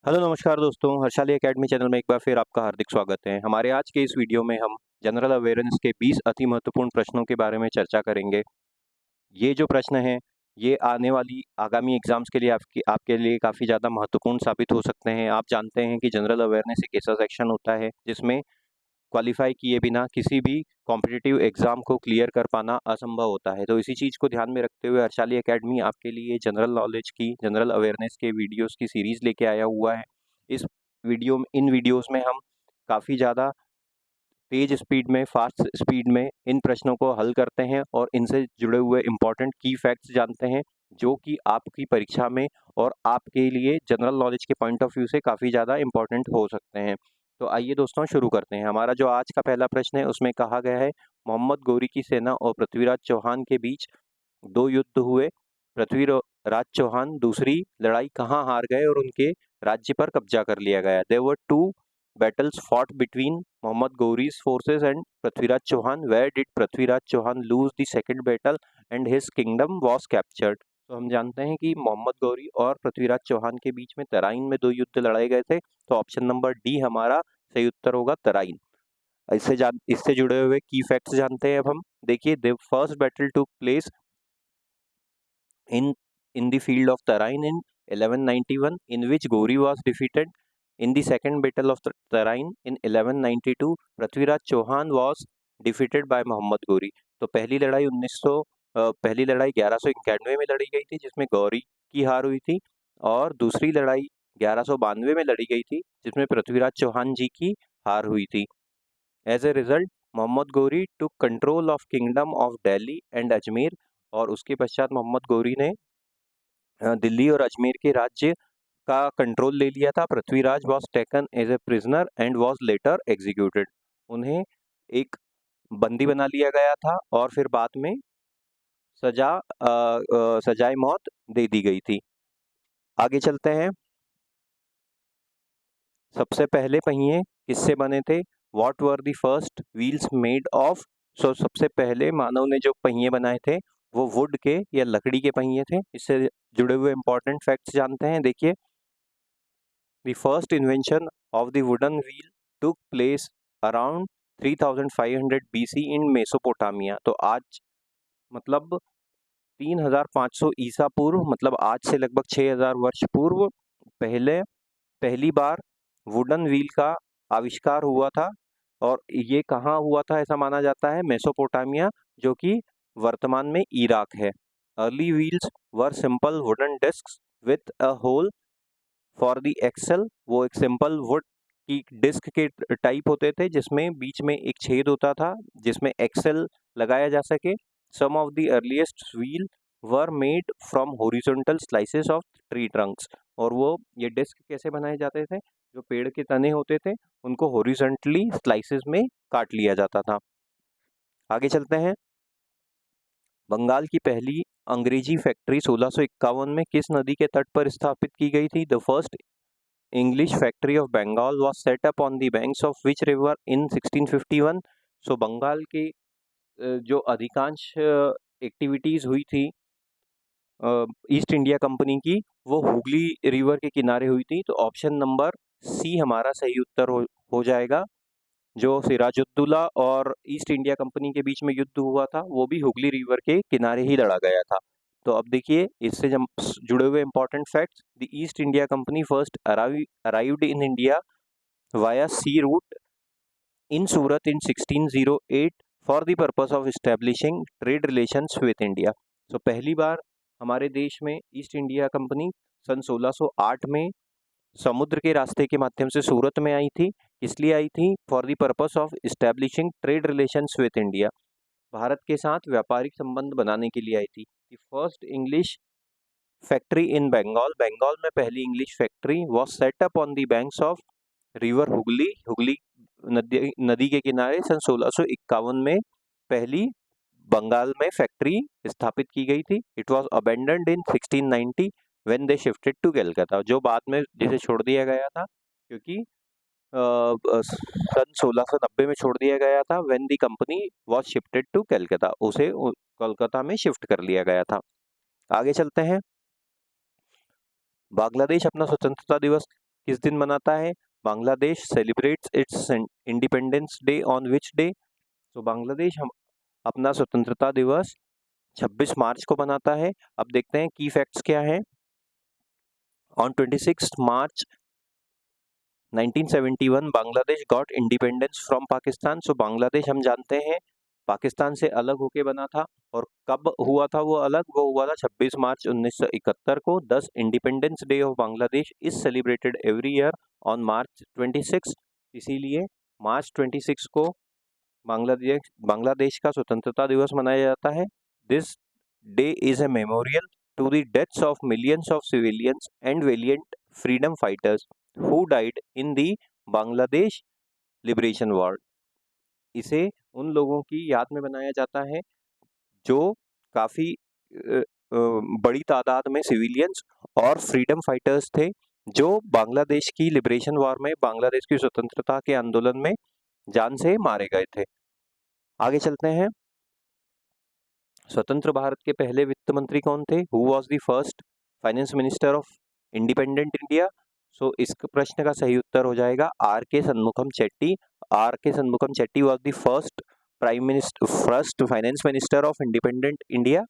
Hello नमस्कार दोस्तों, Harshali academy channel में एक बार फिर आपका हार्दिक स्वागत है। हमारे आज के इस वीडियो में हम जनरल अवेयरनेस के 20 अति महत्वपूर्ण प्रश्नों के बारे में चर्चा करेंगे। ये जो प्रश्न हैं, ये आने वाली आगामी एग्जाम्स के लिए आपके लिए काफ़ी ज़्यादा महत्वपूर्ण साबित हो सकते हैं। आप जानते हैं कि जनरल अवेयरनेस एक ऐसा सेक्शन होता है जिसमें क्वालिफाई किए बिना किसी भी कॉम्पिटिटिव एग्जाम को क्लियर कर पाना असंभव होता है। तो इसी चीज़ को ध्यान में रखते हुए हर्षाली एकेडमी आपके लिए जनरल नॉलेज की, जनरल अवेयरनेस के वीडियोस की सीरीज लेके आया हुआ है। इन वीडियोस में हम काफ़ी ज़्यादा तेज स्पीड में, फास्ट स्पीड में इन प्रश्नों को हल करते हैं और इनसे जुड़े हुए इम्पोर्टेंट की फैक्ट्स जानते हैं, जो कि आपकी परीक्षा में और आपके लिए जनरल नॉलेज के पॉइंट ऑफ व्यू से काफ़ी ज़्यादा इम्पोर्टेंट हो सकते हैं। तो आइए दोस्तों शुरू करते हैं। हमारा जो आज का पहला प्रश्न है उसमें कहा गया है, मोहम्मद गौरी की सेना और पृथ्वीराज चौहान के बीच 2 युद्ध हुए। पृथ्वीराज चौहान दूसरी लड़ाई कहाँ हार गए और उनके राज्य पर कब्जा कर लिया गया? There were 2 battles fought between Muhammad Ghori's forces and Prithviraj Chauhan. Where did Prithviraj Chauhan lose the second battle and his kingdom was captured? तो हम जानते हैं कि मोहम्मद गौरी और पृथ्वीराज चौहान के बीच में तराइन में 2 युद्ध लड़ाए गए थे। तो ऑप्शन नंबर डी हमारा सही उत्तर होगा, तराइन। इससे जुड़े हुए की फैक्ट्स जानते हैं अब हम। देखिए, the first battle took place in in the field of Tarain in 1191, in which Gori was defeated. In the second battle of Tarain in 1192, Prithviraj Chauhan was defeated by Mohammad Ghori. तो पहली लड़ाई 1191 में लड़ी गई थी जिसमें गौरी की हार हुई थी, और दूसरी लड़ाई 1192 में लड़ी गई थी जिसमें पृथ्वीराज चौहान जी की हार हुई थी। As a result Mohammad Ghori took control of kingdom of Delhi and Ajmer, और उसके पश्चात मोहम्मद गौरी ने दिल्ली और अजमेर के राज्य का कंट्रोल ले लिया था। Prithviraj was taken as a prisoner and was later executed. उन्हें एक बंदी बना लिया गया था और फिर बाद में सजाए मौत दे दी गई थी। आगे चलते हैं। सबसे पहले पहिए किससे बने थे? What were the first wheels made of? So सबसे पहले मानव ने जो पहिए बनाए थे वो वुड के या लकड़ी के पहिए थे। इससे जुड़े हुए इंपॉर्टेंट फैक्ट्स जानते हैं। देखिए, the first invention of the wooden wheel took place around 3500 BC in Mesopotamia. तो आज मतलब 3500 ईसा पूर्व, मतलब आज से लगभग 6000 वर्ष पूर्व पहली बार वुडन व्हील का आविष्कार हुआ था। और ये कहाँ हुआ था ऐसा माना जाता है? मेसोपोटामिया, जो कि वर्तमान में इराक है। Early wheels were simple wooden discs with a hole for the axle. वो एक सिंपल वुड की डिस्क के टाइप होते थे जिसमें बीच में एक छेद होता था जिसमें एक्सल लगाया जा सके। Some of the earliest wheel were made from horizontal slices of tree trunks. और वो ये डिस्क कैसे बनाए जाते थे? जो पेड़ के तने होते थे उनको हॉरिजॉन्टली स्लाइसेस में काट लिया जाता था। आगे चलते हैं। बंगाल की पहली अंग्रेजी फैक्ट्री 1651 में किस नदी के तट पर स्थापित की गई थी? The first English factory of Bengal was set up on the banks of which river in 1651? सो बंगाल के जो अधिकांश एक्टिविटीज हुई थी ईस्ट इंडिया कंपनी की, वो हुगली रिवर के किनारे हुई थी। तो ऑप्शन नंबर सी हमारा सही उत्तर हो जाएगा। जो सिराजुद्दौला और ईस्ट इंडिया कंपनी के बीच में युद्ध हुआ था वो भी हुगली रिवर के किनारे ही लड़ा गया था। तो अब देखिए, इससे जुड़े हुए important facts. The East India Company first arrived in India via sea route in Surat in 1608 for the purpose of establishing trade relations with India. तो पहली बार हमारे देश में ईस्ट इंडिया कंपनी सन 1608 में समुद्र के रास्ते के माध्यम से सूरत में आई थी। इसलिए आई थी for the purpose of establishing trade relations with India, Bharat के साथ व्यापारिक संबंध बनाने के लिए आई थी। The first English factory in Bengal, Bengal में पहली English factory was set up on the banks of river Hooghly, Hooghly नदी के किनारे सन 1651 में पहली बंगाल में फैक्ट्री स्थापित की गई थी। It was abandoned in 1690 when they shifted to Calcutta, जो बाद में जिसे छोड़ दिया गया था क्योंकि सन 1690 में छोड़ दिया गया था। When the company was shifted to Calcutta, उसे कोलकाता में शिफ्ट कर लिया गया था। आगे चलते हैं। बांग्लादेश अपना स्वतंत्रता दिवस किस दिन मनाता है? Bangladesh celebrates it's independence day on which day? तो बांग्लादेश हम अपना स्वतंत्रता दिवस 26 मार्च को मनाता है। अब देखते हैं की फैक्ट्स क्या है। On 26 March 1971 Bangladesh got independence from Pakistan. So Bangladesh हम जानते हैं पाकिस्तान से अलग होके बना था, और कब हुआ था वो अलग? वो हुआ था 26 मार्च 1971 को। दस independence day of Bangladesh is celebrated every year on March 26। इसीलिए मार्च 26 को बांग्लादेश का स्वतंत्रता दिवस मनाया जाता है। This day is a memorial to the deaths of millions of civilians and valiant freedom fighters who died in the Bangladesh liberation war. इसे उन लोगों की याद में बनाया जाता है जो काफ़ी बड़ी तादाद में सिविलियंस और फ्रीडम फाइटर्स थे, जो बांग्लादेश की लिबरेशन वॉर में, बांग्लादेश की स्वतंत्रता के आंदोलन में जान से मारे गए थे। आगे चलते हैं। स्वतंत्र भारत के पहले वित्त मंत्री कौन थे? Who was the first finance minister of independent India? So इस प्रश्न का सही उत्तर हो जाएगा are K Shanmukham Chetty. R K Shanmukham Chetty was the first first finance minister of independent India.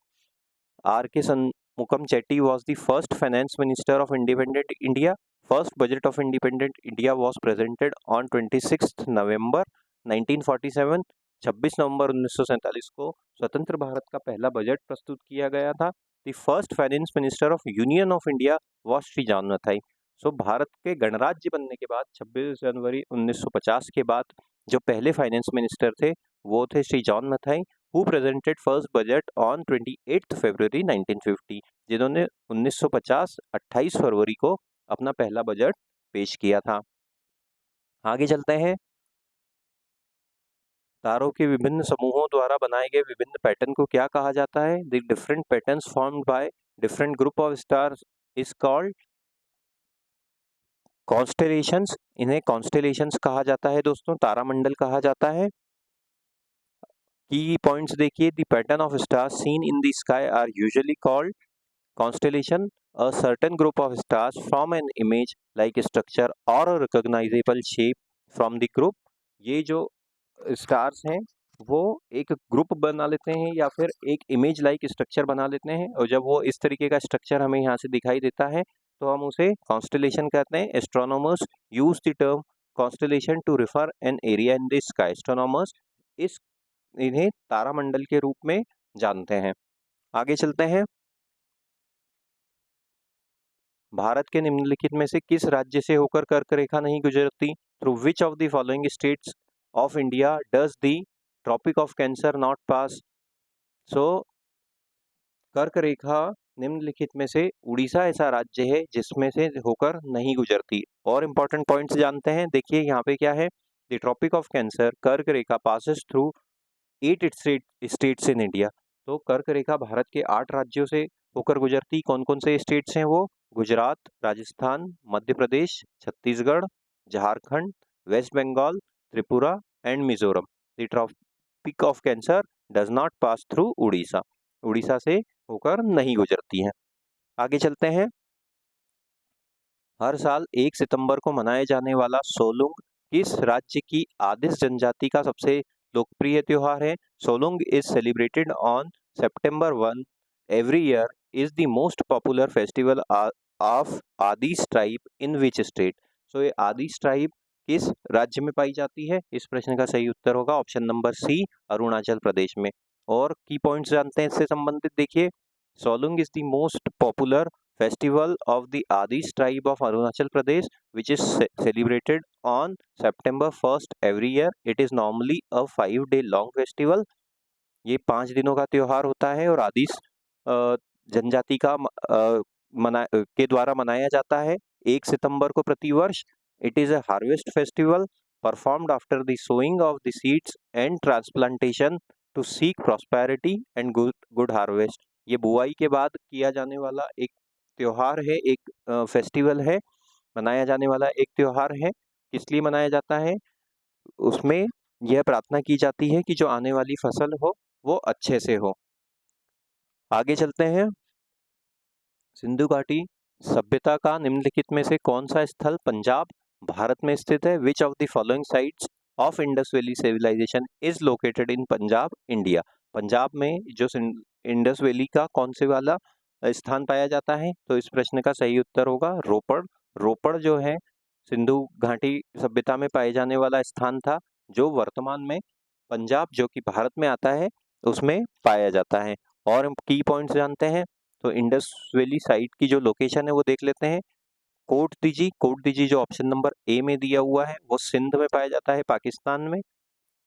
R K Shanmukham Chetty was the first finance minister of independent India. First budget of independent India was presented on 26 नवंबर 1947। 26 नवंबर 1947 को स्वतंत्र भारत का पहला budget प्रस्तुत किया गया था। The first finance minister of union of India was Shri John Mathai. So Bharat के गणराज्य बनने के बाद 26 जनवरी 1950 के बाद जो पहले फाइनेंस मिनिस्टर थे वो थे Shri John Mathai, who presented first budget on 28 फरवरी 1950, जिन्होंने 1950 28 फरवरी को अपना पहला बजट पेश किया था। आगे चलते हैं। तारों के विभिन्न समूहों द्वारा बनाए गए विभिन्न पैटर्न को क्या कहा जाता है? The different patterns formed by different group of stars is called constellations. इन्हें कॉन्स्टेलेशंस कहा जाता है दोस्तों, तारामंडल कहा जाता है। की पॉइंट्स देखिए। The pattern of stars seen in the sky are usually called constellation. A certain group of stars form an image like structure or a recognizable shape from the group. ये जो stars हैं वो एक group बना लेते हैं या फिर एक इमेज लाइक स्ट्रक्चर बना लेते हैं, और जब वो इस तरीके का स्ट्रक्चर हमें यहाँ से दिखाई देता है तो हम उसे कॉन्स्टेलेशन कहते हैं। Astronomers use the term constellation to refer an area in the sky. Astronomers इन्हें तारामंडल के रूप में जानते हैं। आगे चलते हैं। भारत के निम्नलिखित में से किस राज्य से होकर कर्क रेखा नहीं गुजरती? Through which of the following states of India does the tropic of cancer not pass? So कर्क रेखा निम्नलिखित में से उड़ीसा ऐसा राज्य है जिसमें से होकर नहीं गुजरती। और इंपॉर्टेंट पॉइंट्स जानते हैं। देखिए यहाँ पे क्या है। द ट्रॉपिक ऑफ कैंसर कर्क रेखा passes through 8 states in India. तो कर्क रेखा भारत के 8 राज्यों से होकर गुजरती। कौन कौन से स्टेट्स हैं वो? Gujarat, Rajasthan, Madhya Pradesh, Chhattisgarh, Jharkhand, west Bengal, Tripura and Mizoram. The tropic of cancer does not pass through Orissa. Orissa से होकर नहीं गुजरती हैं। आगे चलते हैं। हर साल 1 सितंबर को मनाया जाने वाला सोलुंग किस राज्य की आदिस जनजाति का सबसे लोकप्रिय त्योहार है? Solung is celebrated on September 1 every year. Is the most popular festival of Adis tribe in which state? So ये आदिस ट्राइब किस राज्य में पाई जाती है? इस प्रश्न का सही उत्तर होगा ऑप्शन नंबर सी, अरुणाचल प्रदेश में। और की पॉइंट्स जानते हैं इससे संबंधित। देखिए, Solung is the most popular festival of the Adis tribe of Arunachal Pradesh, which is celebrated on September 1st every year. It is normally a 5-day long festival. ये 5 दिनों का त्योहार होता है और आदिस जनजाति का के द्वारा मनाया जाता है 1 सितंबर को प्रतिवर्ष। It is a harvest festival performed after the sowing of the seeds and transplantation to seek prosperity and good harvest. ये बुआई के बाद किया जाने वाला एक त्योहार है, एक फेस्टिवल है, मनाया जाने वाला एक त्योहार है। किस लिए मनाया जाता है? उसमें यह प्रार्थना की जाती है कि जो आने वाली फसल हो वो अच्छे से हो। आगे चलते हैं। सिंधु घाटी सभ्यता का निम्नलिखित में से कौन सा स्थल पंजाब भारत में स्थित है? Which of the following sites of Indus Valley civilization is located in Punjab India? Punjab में जो इंडस वैली का कौन से वाला स्थान पाया जाता है? तो इस प्रश्न का सही उत्तर होगा रोपड़। रोपड़ जो है सिंधु घाटी सभ्यता में पाए जाने वाला स्थान था, जो वर्तमान में पंजाब जो कि भारत में आता है उसमें पाया जाता है। और हम की पॉइंट्स जानते हैं, तो इंडस वैली साइट की जो लोकेशन है वो देख लेते हैं। कोट दीजी जो ऑप्शन नंबर ए में दिया हुआ है वो सिंध में पाया जाता है पाकिस्तान में।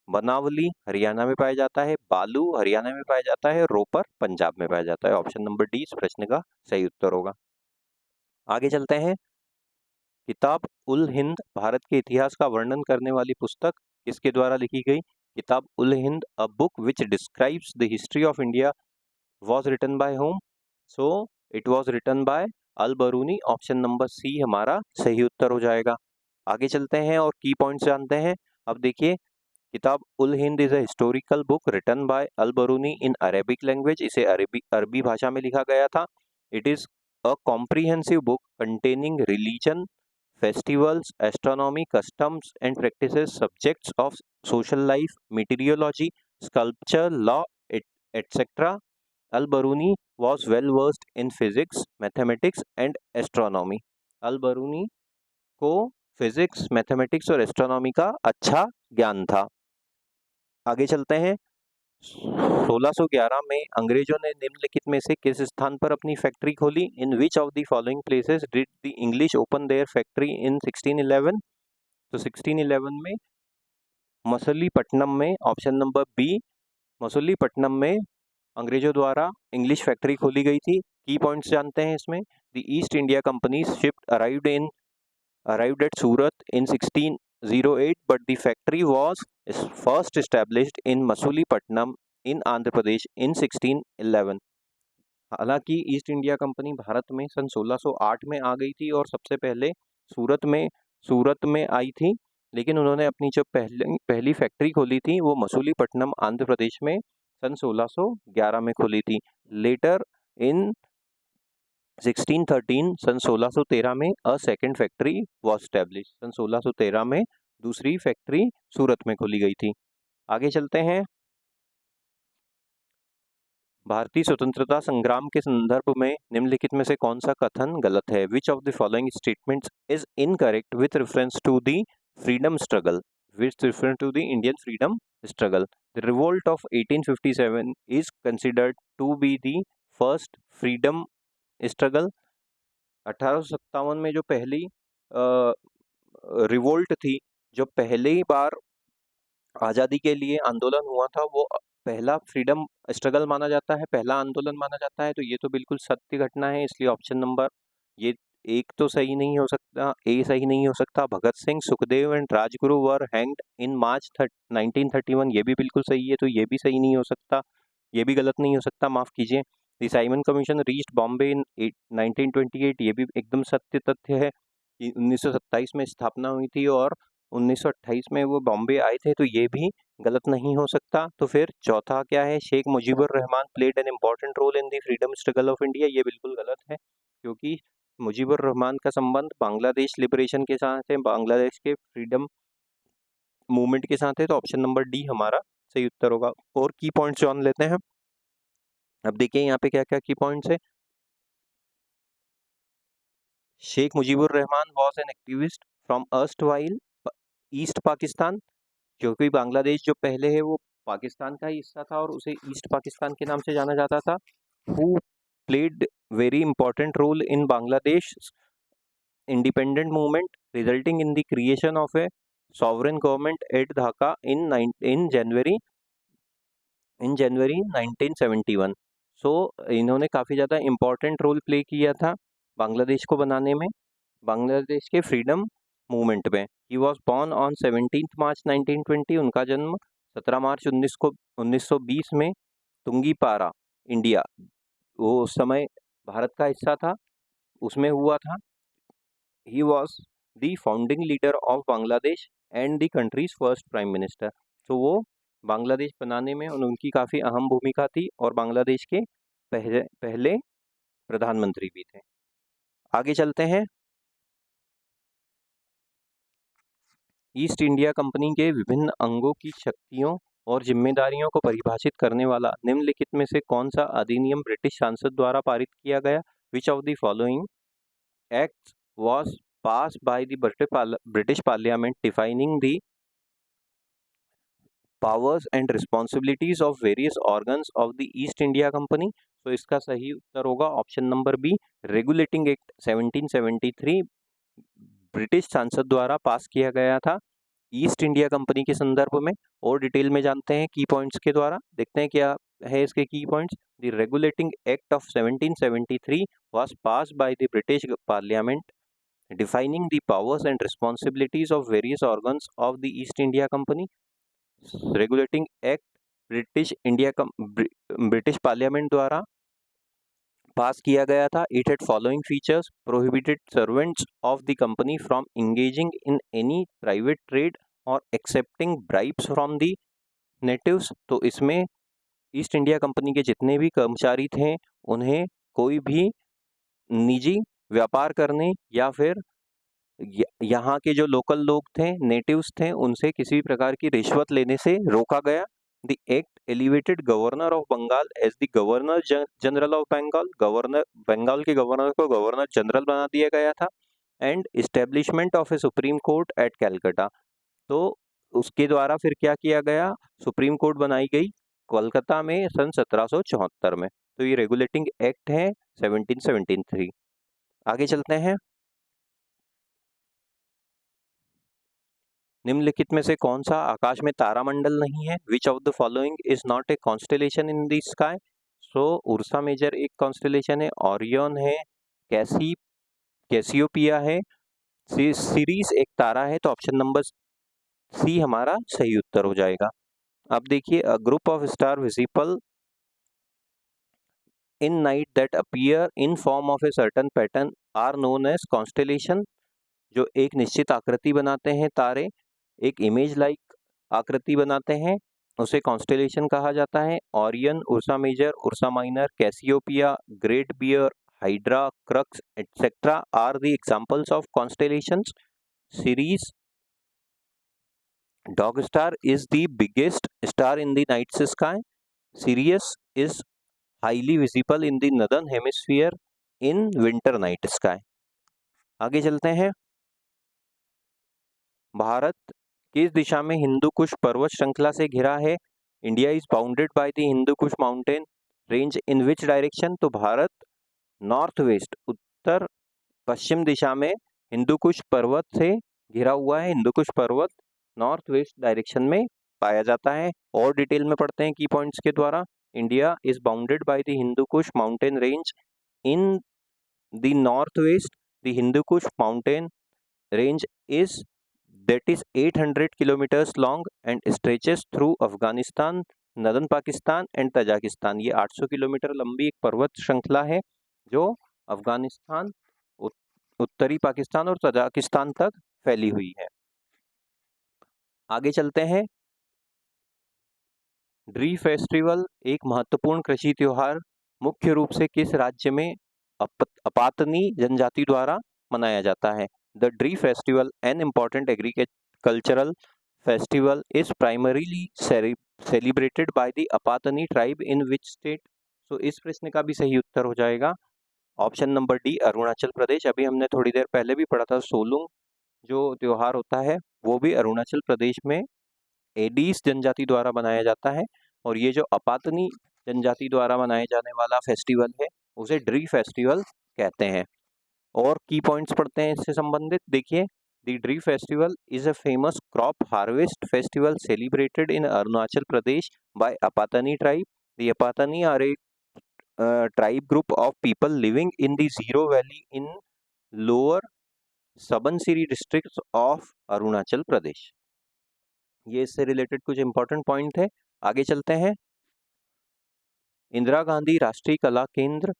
बनावली हरियाणा में पाया जाता है। बालू हरियाणा में पाया जाता है। रोपर पंजाब में पाया जाता है। ऑप्शन नंबर डी इस प्रश्न का सही उत्तर होगा। आगे चलते हैं। किताब उल हिंद भारत के इतिहास का वर्णन करने वाली पुस्तक किसके द्वारा लिखी गई? Kitab ul Hind a book which describes the history of India was written by whom? So it was written by Al Biruni. Option number C हमारा सही उत्तर हो जाएगा। आगे चलते हैं और की पॉइंट्स जानते हैं। अब देखिए, Kitab ul Hind is a historical book written by Al Biruni in Arabic language. इसे अरबी भाषा में लिखा गया था। It is a comprehensive book containing religion, festivals, astronomy, customs and practices, subjects of social life, meteorology, sculpture, law, etc. Al-Baruni was well versed in physics, mathematics and astronomy. Al-Baruni को physics, mathematics और astronomy का अच्छा ज्ञान था। आगे चलते हैं। 1611 में अंग्रेजों ने निम्नलिखित में से किस स्थान पर अपनी फैक्ट्री खोली? In which of the following places did the English open their factory in 1611? तो 1611 में मछलीपट्टनम में, ऑप्शन नंबर बी, मछलीपट्टनम में अंग्रेजों द्वारा इंग्लिश फैक्ट्री खोली गई थी। की पॉइंट्स जानते हैं इसमें। The East India company ship arrived at Surat in 1608 but the factory was first established in Machilipatnam in Andhra Pradesh in 1611। हालांकि ईस्ट इंडिया कंपनी भारत में सन 1608 में आ गई थी और सबसे पहले सूरत में आई थी, लेकिन उन्होंने अपनी जो पहली फैक्ट्री खोली थी वो मछलीपट्टनम आंध्र प्रदेश में सन 1611 में खोली थी। लेटर इन 1613 सन 1613 में a second factory was establish. सन 1613 में दूसरी फैक्ट्री सूरत में खोली गई थी। आगे चलते हैं। भारतीय स्वतंत्रता संग्राम के संदर्भ में निम्नलिखित में से कौन सा कथन गलत है? Which of the following statements is incorrect with reference to the freedom struggle? With reference to the Indian freedom struggle. The revolt of 1857 is considered to be the first freedom struggle. 1857 में जो पहली revolt थी, जो पहली बार आज़ादी के लिए आंदोलन हुआ था, वो पहला फ्रीडम स्ट्रगल माना जाता है, पहला आंदोलन माना जाता है। तो ये तो बिल्कुल सत्य घटना है, इसलिए ऑप्शन नंबर ये एक तो सही नहीं हो सकता, ए सही नहीं हो सकता। Bhagat Singh, Sukhdev and Rajguru were hanged in March 1931, ये भी बिल्कुल सही है, तो ये भी सही नहीं हो सकता, ये भी गलत नहीं हो सकता, माफ कीजिए। The Simon commission reached Bombay in 1928, ये भी एकदम सत्य तथ्य है कि 1927 में स्थापना हुई थी और 1928 में वो बॉम्बे आए थे, तो ये भी गलत नहीं हो सकता। तो फिर चौथा क्या है? Sheikh Mujibur Rahman played an important role in the freedom struggle of India, ये बिल्कुल गलत है, क्योंकि मुजीबुर रहमान का संबंध बांग्लादेश लिबरेशन के साथ है, बांग्लादेश के फ्रीडम मूवमेंट के साथ है। तो ऑप्शन नंबर डी हमारा सही उत्तर होगा। और की पॉइंट्स जान लेते हैं। अब देखिए यहाँ पे क्या क्या की पॉइंट्स है। Sheikh Mujibur Rahman was an activist from erstwhile East Pakistan, क्योंकि बांग्लादेश जो पहले है वो पाकिस्तान का ही हिस्सा था और उसे ईस्ट पाकिस्तान के नाम से जाना जाता था। Who played very important role in Bangladesh independent movement resulting in the creation of a sovereign government at Dhaka in January 1971। So इन्होंने काफ़ी ज़्यादा इम्पोर्टेंट रोल प्ले किया था बांग्लादेश को बनाने में, बांग्लादेश के फ्रीडम मूवमेंट में। ही वॉज बॉर्न ऑन 17 मार्च 1920, उनका जन्म 17 मार्च 1920 में तुंगीपारा, इंडिया, वो उस समय भारत का हिस्सा था, उसमें हुआ था। He was the founding leader of Bangladesh and the countries first prime minister. तो वो बांग्लादेश बनाने में उनकी काफ़ी अहम भूमिका थी और बांग्लादेश के पहले प्रधानमंत्री भी थे। आगे चलते हैं। ईस्ट इंडिया कंपनी के विभिन्न अंगों की शक्तियों और जिम्मेदारियों को परिभाषित करने वाला निम्नलिखित में से कौन सा अधिनियम ब्रिटिश संसद द्वारा पारित किया गया? विच of the following act was passed by the British Parliament defining the powers and responsibilities of various organs of the East India Company? तो इसका सही उत्तर होगा option number B, regulating act 1773 British संसद द्वारा पास किया गया था ईस्ट इंडिया कंपनी के संदर्भ में। और डिटेल में जानते हैं की पॉइंट्स के द्वारा, देखते हैं क्या है इसके की points. The regulating act of 1773 was passed by the British Parliament defining the powers and responsibilities of various organs of the East India Company. Regulating Act British parliament द्वारा पास किया गया था। It had following features: prohibited servants of the company from engaging in any private trade और accepting bribes from the natives. तो इसमें east India company के जितने भी कर्मचारी थे उन्हें कोई भी निजी व्यापार करने या फिर यहाँ के जो लोकल लोग थे, नेटिव्स थे, उनसे किसी भी प्रकार की रिश्वत लेने से रोका गया। The act elevated governor of Bengal as the governor general of Bengal. Governor Bengal के गवर्नर को गवर्नर जनरल बना दिया गया था। And establishment of a supreme court at Calcutta. तो उसके द्वारा फिर क्या किया गया? सुप्रीम कोर्ट बनाई गई कोलकाता में सन 1774 में। तो ये रेगुलेटिंग एक्ट है 1773। आगे चलते हैं। निम्नलिखित में से कौन सा आकाश में तारामंडल नहीं है? Which of the following is not a constellation in the sky? So Ursa Major एक कॉन्स्टेलेशन है, ओरियन है, कैसियोपिया है, सीरीज एक तारा है। तो ऑप्शन नंबर सी हमारा सही उत्तर हो जाएगा। अब देखिए, a group of star visible in night that appear in form of a certain pattern are known as constellation. जो एक निश्चित आकृति बनाते हैं तारे, एक इमेज लाइक आकृति बनाते हैं, उसे कॉन्स्टेलेशन कहा जाता है। Orion, Ursa Major, Ursa Minor, Cassiopeia, Great Bear, Hydra, Crux etcetera are the examples of constellations. Sirius dog star is the biggest star in the night sky. Sirius is highly visible in the northern hemisphere in winter night sky. आगे चलते हैं। भारत किस दिशा में हिंदू कुश पर्वत श्रृंखला से घिरा है? India is bounded by the Hindu Kush mountain range in which direction? तो भारत नॉर्थ वेस्ट, उत्तर पश्चिम दिशा में हिंदू कुश पर्वत से घिरा हुआ है। हिंदू कुश पर्वत नॉर्थ वेस्ट डायरेक्शन में पाया जाता है। और डिटेल में पढ़ते हैं की पॉइंट्स के द्वारा। India is bounded by the Hindu Kush mountain range in the north west. The Hindu Kush mountain range is that is 800 kilometers long and stretches through Afghanistan, northern Pakistan and Tajikistan. ये 800 किलोमीटर लंबी एक पर्वत श्रृंखला है जो अफगानिस्तान, उत्तरी पाकिस्तान और तजाकिस्तान तक फैली हुई है। आगे चलते हैं। ड्री फेस्टिवल एक महत्वपूर्ण कृषि त्योहार मुख्य रूप से किस राज्य में अपातनी जनजाति द्वारा मनाया जाता है? The Dree Festival, an important agricultural festival, is primarily celebrated by the Apatani tribe in which state? So इस प्रश्न का भी सही उत्तर हो जाएगा option number D, Arunachal Pradesh. अभी हमने थोड़ी देर पहले भी पढ़ा था, सोलुंग जो त्योहार होता है वो भी अरुणाचल प्रदेश में एडीस जनजाति द्वारा मनाया जाता है। और ये जो अपातनी जनजाति द्वारा मनाए जाने वाला फेस्टिवल है उसे ड्री फेस्टिवल कहते हैं। और की पॉइंट्स पढ़ते हैं इससे संबंधित। देखिए, the Dree festival is a famous crop harvest festival celebrated in Arunachal Pradesh by Apatani tribe. The Apatani are a tribe group of people living in the Ziro valley in lower Subansiri district of Arunachal Pradesh. ये इससे रिलेटेड कुछ इंपॉर्टेंट पॉइंट है। आगे चलते हैं। इंदिरा गांधी राष्ट्रीय कला केंद्र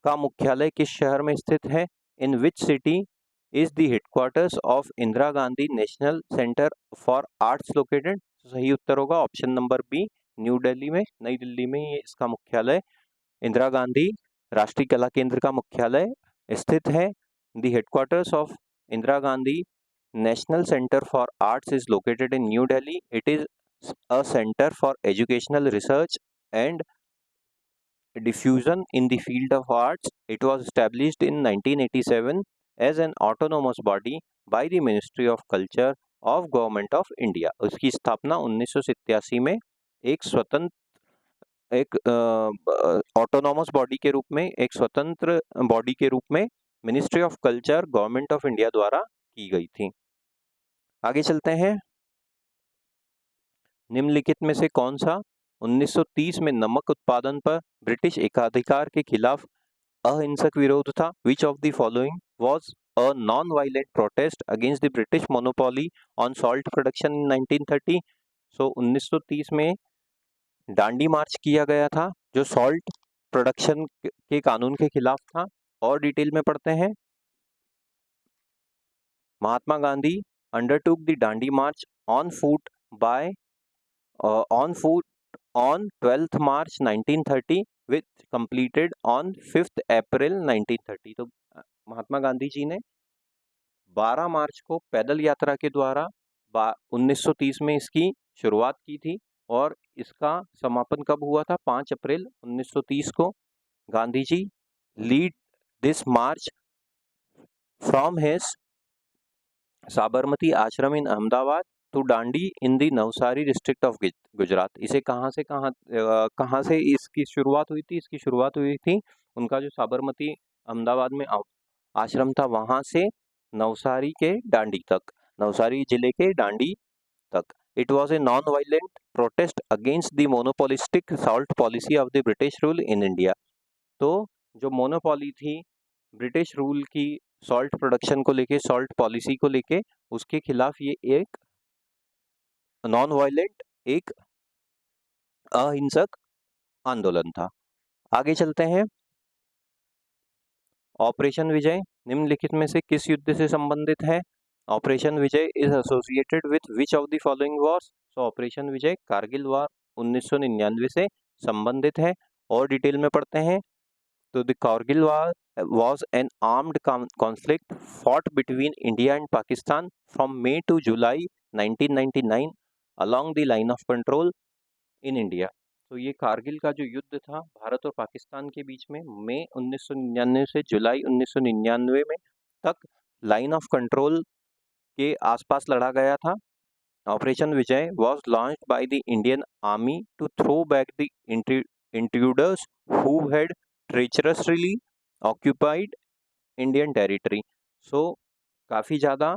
का मुख्यालय किस शहर में स्थित है? In which city is the headquarters of Indira Gandhi National Centre for Arts located? सही उत्तर होगा option number B, New Delhi में, नई दिल्ली में ये इसका मुख्यालय, इंदिरा गांधी राष्ट्रीय कला केंद्र का मुख्यालय स्थित है। The headquarters of Indira Gandhi National Centre for arts is located in new Delhi. It is a center for educational research and diffusion in the field of arts. It was established in 1987 as an autonomous body by the Ministry of Culture of Government of India. उसकी स्थापना 1987 में एक स्वतंत्र एक autonomous body के रूप में, एक स्वतंत्र बॉडी के रूप में ministry of culture government of India द्वारा की गई थी. आगे चलते हैं. निम्नलिखित में से कौन सा 1930 में नमक उत्पादन पर ब्रिटिश एकाधिकार के खिलाफ अहिंसक विरोध था? विच of the following was a non violent protest against the British monopoly on salt production in 1930. सो 1930 में दांडी मार्च किया गया था जो सॉल्ट प्रोडक्शन के कानून के खिलाफ था. और डिटेल में पढ़ते हैं. Mahatma Gandhi undertook the Dandi March on foot on 12th March 1930 with completed on 5th April 1930. तो महात्मा गांधी जी ने 12 मार्च को पैदल यात्रा के द्वारा 1930 में इसकी शुरुआत की थी और इसका समापन कब हुआ था? 5 अप्रैल 1930 को. Gandhi ji lead this march from his Sabarmati Ashram in Ahmedabad to Dandi in the Navsari district of Gujarat. इसे कहाँ से इसकी शुरुआत हुई थी? इसकी शुरुआत हुई थी उनका जो साबरमती अहमदाबाद में आश्रम था वहाँ से नवसारी के दांडी तक, नवसारी जिले के दांडी तक. It was a non violent protest against the monopolistic salt policy of the British rule in India. तो जो मोनोपोली थी ब्रिटिश रूल की सॉल्ट प्रोडक्शन को लेके, सॉल्ट पॉलिसी को लेके, उसके खिलाफ ये एक नॉन वायलेंट, एक अहिंसक आंदोलन था. आगे चलते हैं. ऑपरेशन विजय निम्नलिखित में से किस युद्ध से संबंधित है? Operation Vijay is associated with which of the following wars? So Operation Vijay Kargil war 1999 से संबंधित है. और डिटेल में पढ़ते हैं. तो the Kargil war was an armed conflict fought between India and Pakistan from May to July 1999 along the line of control in India. तो ये कारगिल का जो युद्ध था भारत और पाकिस्तान के बीच में मई 1999 से जुलाई 1999 में तक लाइन ऑफ कंट्रोल के आसपास लड़ा गया था. Operation Vijay was launched by the Indian Army to throw back the intruders who had treacherously occupied Indian territory. सो काफ़ी ज़्यादा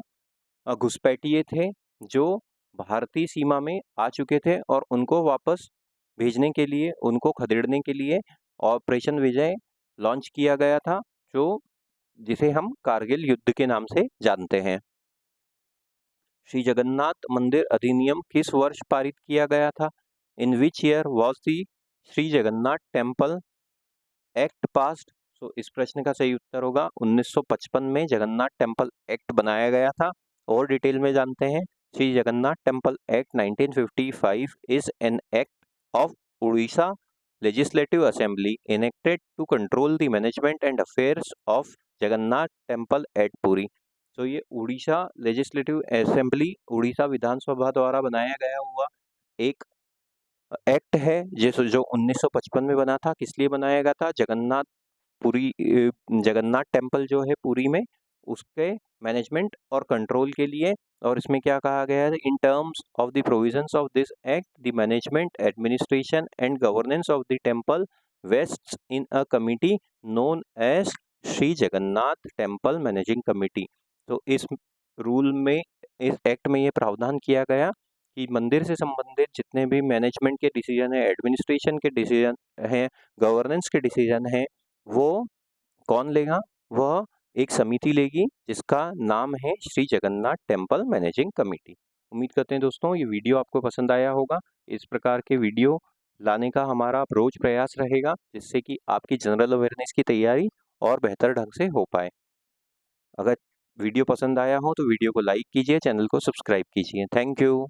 घुसपैठिए थे जो भारतीय सीमा में आ चुके थे और उनको वापस भेजने के लिए, उनको खदेड़ने के लिए ऑपरेशन विजय लॉन्च किया गया था, जिसे हम कारगिल युद्ध के नाम से जानते हैं. श्री जगन्नाथ मंदिर अधिनियम किस वर्ष पारित किया गया था? In which year was the Shri Jagannath Temple Act passed? तो इस प्रश्न का सही उत्तर होगा 1955 में जगन्नाथ टेम्पल एक्ट बनाया गया था. और डिटेल में जानते हैं. Shri Jagannath Temple act 1955 is an act of Orissa legislative assembly enacted to control the management and affairs of Jagannath temple at Puri. तो ये उड़ीसा लेजिस्लेटिव असेंबली, उड़ीसा विधानसभा द्वारा बनाया गया हुआ एक एक्ट है जो 1955 में बना था. किस लिए बनाया गया था? जगन्नाथ टेम्पल जो है पुरी में, उसके मैनेजमेंट और कंट्रोल के लिए. और इसमें क्या कहा गया है? In terms of the provisions of this act the management, administration and governance of the temple vests in a committee known as Shri Jagannath temple managing committee. तो इस रूल में, इस एक्ट में ये प्रावधान किया गया कि मंदिर से संबंधित जितने भी मैनेजमेंट के डिसीजन है, एडमिनिस्ट्रेशन के डिसीजन हैं, गवर्नेंस के डिसीजन हैं, वो कौन लेगा? वह एक समिति लेगी जिसका नाम है Shri Jagannath temple managing committee. उम्मीद करते हैं दोस्तों ये वीडियो आपको पसंद आया होगा. इस प्रकार के वीडियो लाने का हमारा रोज प्रयास रहेगा जिससे कि आपकी जनरल अवेयरनेस की तैयारी और बेहतर ढंग से हो पाए. अगर वीडियो पसंद आया हो तो वीडियो को लाइक कीजिए, चैनल को सब्सक्राइब कीजिए. Thank you.